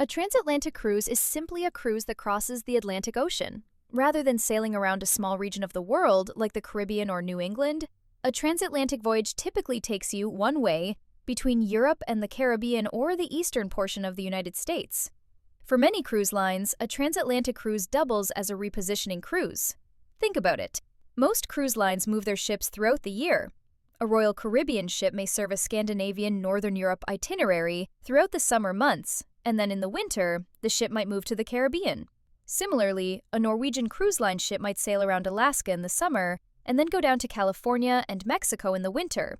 A transatlantic cruise is simply a cruise that crosses the Atlantic Ocean. Rather than sailing around a small region of the world, like the Caribbean or New England, a transatlantic voyage typically takes you one way between Europe and the Caribbean or the eastern portion of the United States. For many cruise lines, a transatlantic cruise doubles as a repositioning cruise. Think about it. Most cruise lines move their ships throughout the year. A Royal Caribbean ship may serve a Scandinavian Northern Europe itinerary throughout the summer months, and then in the winter, the ship might move to the Caribbean. Similarly, a Norwegian cruise line ship might sail around Alaska in the summer and then go down to California and Mexico in the winter.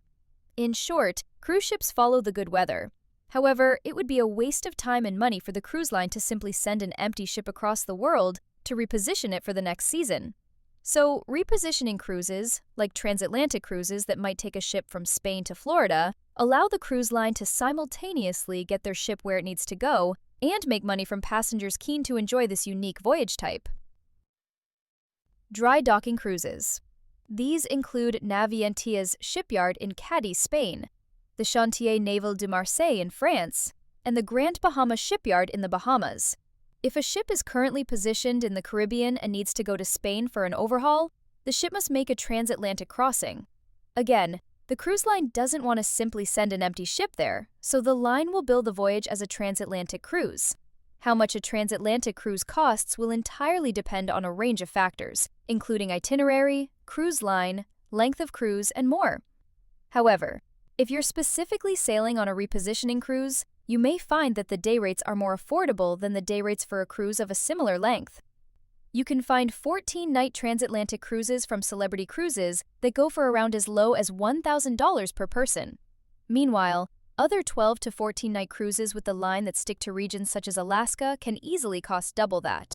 In short, cruise ships follow the good weather. However, it would be a waste of time and money for the cruise line to simply send an empty ship across the world to reposition it for the next season. So, repositioning cruises, like transatlantic cruises that might take a ship from Spain to Florida, allow the cruise line to simultaneously get their ship where it needs to go and make money from passengers keen to enjoy this unique voyage type. Dry docking cruises. These include Navientia's shipyard in Cadiz, Spain, the Chantier Naval de Marseille in France, and the Grand Bahama shipyard in the Bahamas. If a ship is currently positioned in the Caribbean and needs to go to Spain for an overhaul, the ship must make a transatlantic crossing. Again, the cruise line doesn't want to simply send an empty ship there, so the line will bill the voyage as a transatlantic cruise. How much a transatlantic cruise costs will entirely depend on a range of factors, including itinerary, cruise line, length of cruise, and more. However, if you're specifically sailing on a repositioning cruise, you may find that the day rates are more affordable than the day rates for a cruise of a similar length. You can find 14-night transatlantic cruises from Celebrity Cruises that go for around as low as $1,000 per person. Meanwhile, other 12 to 14-night cruises with the line that stick to regions such as Alaska can easily cost double that.